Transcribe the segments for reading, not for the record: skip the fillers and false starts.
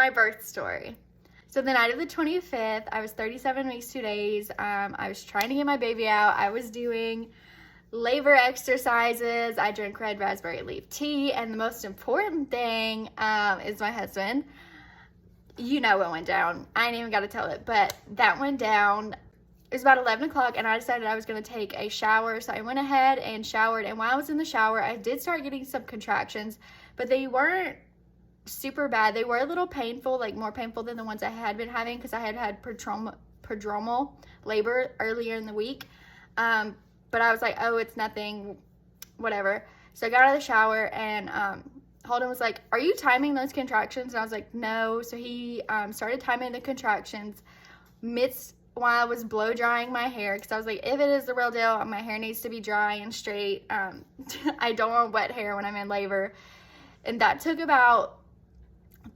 my birth story. So the night of the 25th, I was 37 weeks, 2 days. I was trying to get my baby out. I was doing labor exercises. I drank red raspberry leaf tea. And the most important thing is my husband. You know what went down. I ain't even got to tell it, but that went down. It was about 11 o'clock and I decided I was going to take a shower. So I went ahead and showered. And while I was in the shower, I did start getting some contractions, but they weren't super bad. They were a little painful, like more painful than the ones I had been having because I had prodromal labor earlier in the week. But I was like, oh, it's nothing, whatever. So I got out of the shower and Holden was like, are you timing those contractions? And I was like, no. So he started timing the contractions while I was blow drying my hair because I was like, if it is the real deal, my hair needs to be dry and straight. I don't want wet hair when I'm in labor. And that took about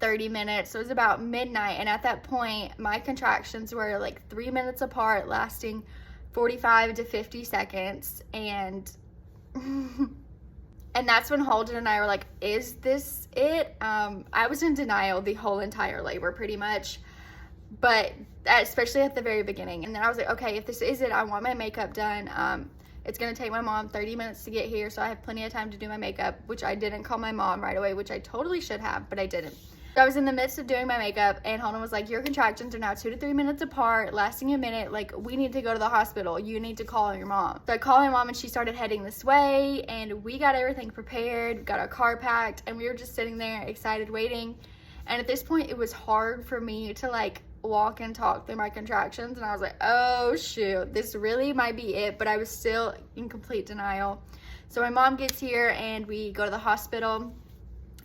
30 minutes. So it was about midnight. And at that point, my contractions were like 3 minutes apart, lasting 45 to 50 seconds. And that's when Holden and I were like, is this it? I was in denial the whole entire labor pretty much, but especially at the very beginning. And then I was like, okay, if this is it, I want my makeup done. It's going to take my mom 30 minutes to get here, so I have plenty of time to do my makeup, which I didn't call my mom right away, which I totally should have, but I didn't. So I was in the midst of doing my makeup, and Holden was like, your contractions are now 2 to 3 minutes apart, lasting a minute. Like, we need to go to the hospital. You need to call your mom. So I called my mom, and she started heading this way, and we got everything prepared, got our car packed, and we were just sitting there excited, waiting. And at this point, it was hard for me to, like, walk and talk through my contractions, and I was like, oh shoot, this really might be it, but I was still in complete denial. So my mom gets here and we go to the hospital.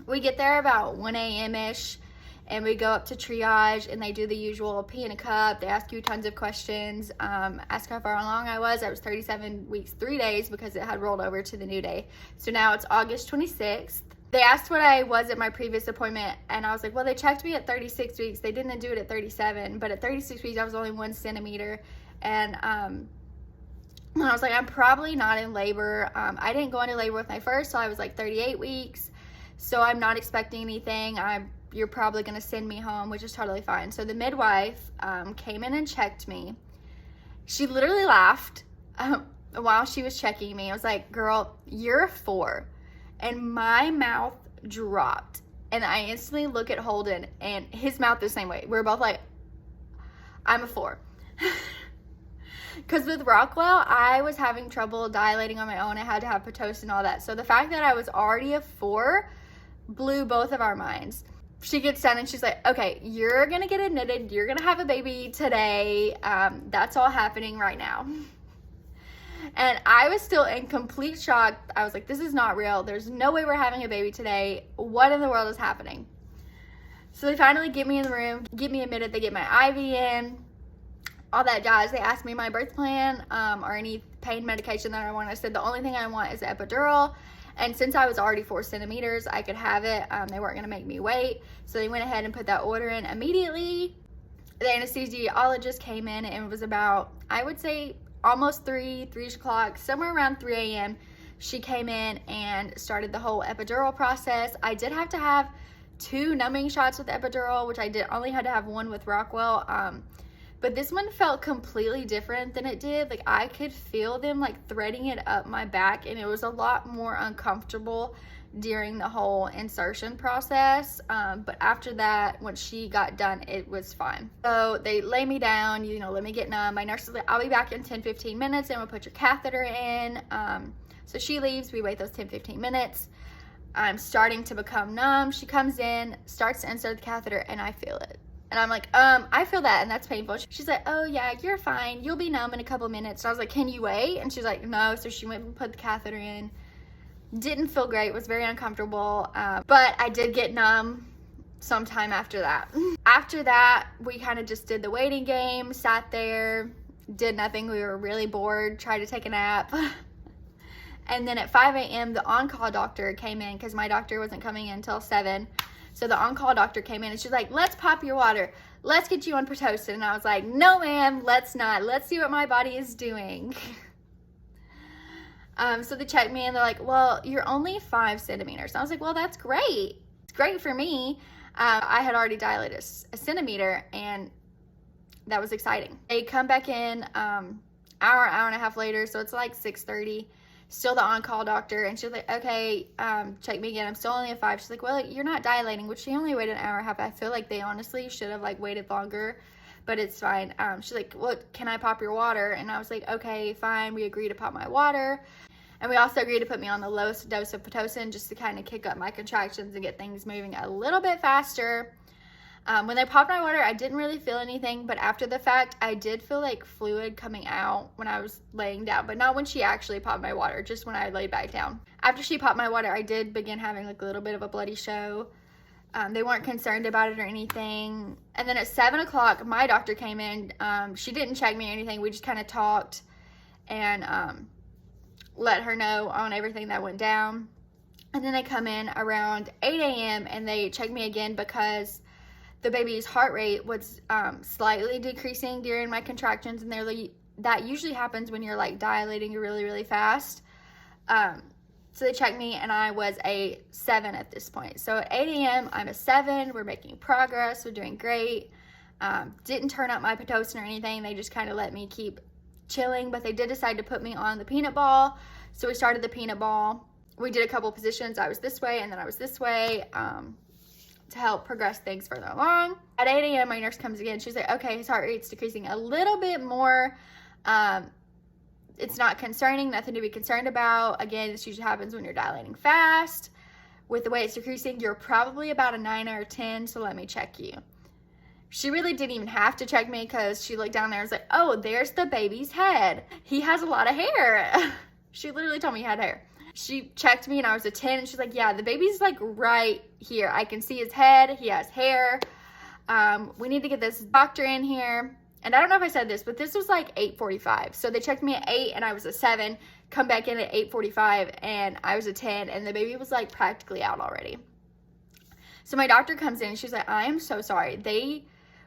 We get there about 1 a.m. ish and we go up to triage and they do the usual pee in a cup. They ask you tons of questions, ask how far along I was. I was 37 weeks 3 days because it had rolled over to the new day. So now it's August 26th. They asked what I was at my previous appointment, and I was like, well, they checked me at 36 weeks. They didn't do it at 37, but at 36 weeks, I was only 1 centimeter. And I was like, I'm probably not in labor. I didn't go into labor with my first, so I was like 38 weeks. So I'm not expecting anything. You're probably going to send me home, which is totally fine. So the midwife came in and checked me. She literally laughed while she was checking me. I was like, girl, you're a 4. And my mouth dropped. And I instantly look at Holden, and his mouth the same way. We're both like, I'm a 4. Because with Rockwell, I was having trouble dilating on my own. I had to have Pitocin and all that. So the fact that I was already a 4 blew both of our minds. She gets done and she's like, okay, you're going to get admitted. You're going to have a baby today. That's all happening right now. And I was still in complete shock. I was like, this is not real. There's no way we're having a baby today. What in the world is happening? So they finally get me in the room, get me admitted. They get my IV in, all that jazz. They asked me my birth plan or any pain medication that I want. I said the only thing I want is epidural. And since I was already 4 centimeters, I could have it. They weren't going to make me wait. So they went ahead and put that order in immediately. The anesthesiologist came in and it was about, I would say, almost 3 o'clock, somewhere around 3 a.m. She came in and started the whole epidural process. I did have to have 2 numbing shots with epidural, which I only had to have 1 with Rockwell. But this one felt completely different than it did. Like, I could feel them like threading it up my back, and it was a lot more uncomfortable during the whole insertion process. But after that, when she got done, it was fine. So they lay me down, let me get numb. My nurse was like, I'll be back in 10-15 minutes and we'll put your catheter in. So she leaves, we wait those 10-15 minutes. I'm starting to become numb. She comes in, starts to insert the catheter, and I feel it. And I'm like, I feel that, and that's painful. She's like, oh yeah, you're fine. You'll be numb in a couple minutes. So I was like, can you wait? And she's like, no. So she went and put the catheter in. Didn't feel great, was very uncomfortable, but I did get numb sometime after that. After that, we kind of just did the waiting game, sat there, did nothing. We were really bored, tried to take a nap. And then at 5 a.m., the on-call doctor came in because my doctor wasn't coming in until 7. So the on-call doctor came in and she's like, let's pop your water. Let's get you on Pitocin. And I was like, no, ma'am, let's not. Let's see what my body is doing. So they checked me and they're like, well, you're only 5 centimeters. And I was like, well, that's great. It's great for me. I had already dilated a centimeter, and that was exciting. They come back in hour and a half later, so it's like 6:30. Still the on-call doctor, and she's like, okay, check me again. I'm still only a 5. She's like, well, you're not dilating, which she only waited an hour and a half. I feel like they honestly should have like waited longer, but it's fine. She's like, well, can I pop your water? And I was like, okay, fine. We agreed to pop my water. And we also agreed to put me on the lowest dose of Pitocin just to kind of kick up my contractions and get things moving a little bit faster. When they popped my water, I didn't really feel anything, but after the fact, I did feel like fluid coming out when I was laying down, but not when she actually popped my water, just when I laid back down. After she popped my water, I did begin having like a little bit of a bloody show. They weren't concerned about it or anything. And then at 7 o'clock, my doctor came in. She didn't check me or anything. We just kind of talked and let her know on everything that went down. And then they come in around 8 a.m. and they check me again because the baby's heart rate was slightly decreasing during my contractions, and that usually happens when you're like dilating really, really fast. So they checked me, and I was a 7 at this point. So at 8 a.m., I'm a 7. We're making progress. We're doing great. Didn't turn up my Pitocin or anything. They just kind of let me keep chilling, but they did decide to put me on the peanut ball. So we started the peanut ball. We did a couple positions. I was this way, and then I was this way. To help progress things further along. At 8 a.m., my nurse comes again. She's like, okay, his heart rate's decreasing a little bit more. It's not concerning, nothing to be concerned about. Again, this usually happens when you're dilating fast. With the way it's decreasing, you're probably about a 9 or a 10, so let me check you. She really didn't even have to check me because she looked down there and was like, oh, there's the baby's head. He has a lot of hair. She literally told me he had hair. She checked me and I was a 10, and she's like, yeah, the baby's like right here. I can see his head. He has hair. We need to get this doctor in here. And I don't know if I said this, but this was like 8:45. So they checked me at 8 and I was a 7, come back in at 8:45 and I was a 10, and the baby was like practically out already. So my doctor comes in and she's like, I am so sorry.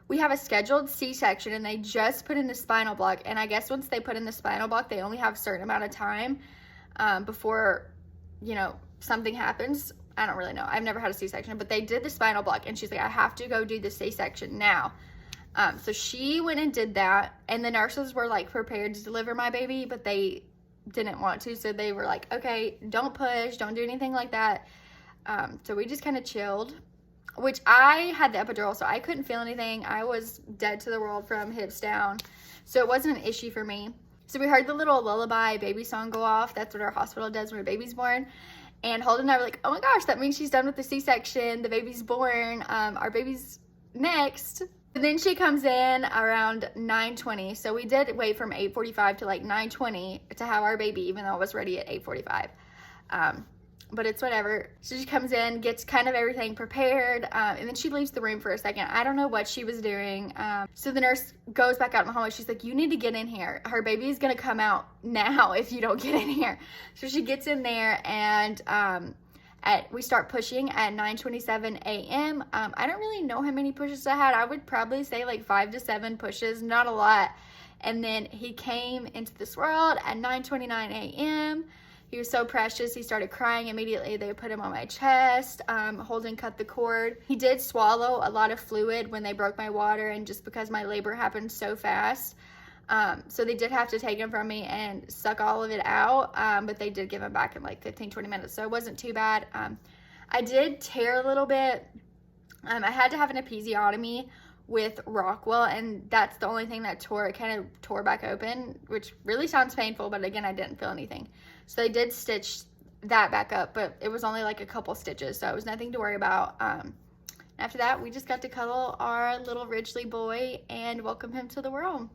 We have a scheduled C-section and they just put in the spinal block. And I guess once they put in the spinal block, they only have a certain amount of time before, something happens. I don't really know. I've never had a C-section, but they did the spinal block, and she's like, I have to go do the C-section now. So she went and did that, and the nurses were like prepared to deliver my baby, but they didn't want to. So they were like, okay, don't push, don't do anything like that. So we just kind of chilled, which I had the epidural, so I couldn't feel anything. I was dead to the world from hips down. So it wasn't an issue for me. So we heard the little lullaby baby song go off. That's what our hospital does when a baby's born. And Holden and I were like, oh my gosh, that means she's done with the C-section. The baby's born. Our baby's next. And then she comes in around 9:20. So we did wait from 8:45 to like 9:20 to have our baby, even though it was ready at 8:45. But it's whatever. So she comes in, gets kind of everything prepared, and then she leaves the room for a second. I don't know what she was doing. So the nurse goes back out in the hallway. She's like, you need to get in here. Her baby is going to come out now if you don't get in here. So she gets in there, and we start pushing at 9:27 a.m. I don't really know how many pushes I had. I would probably say like 5 to 7 pushes, not a lot. And then he came into this world at 9:29 a.m. He was so precious. He started crying immediately. They put him on my chest. Holden cut the cord. He did swallow a lot of fluid when they broke my water, and just because my labor happened so fast. So they did have to take him from me and suck all of it out, but they did give him back in like 15-20 minutes, so it wasn't too bad. I did tear a little bit. I had to have an episiotomy with Rockwell, and that's the only thing that tore. It kind of tore back open, which really sounds painful, but again, I didn't feel anything. So they did stitch that back up, but it was only like a couple stitches, so it was nothing to worry about. After that, we just got to cuddle our little Ridgely boy and welcome him to the world.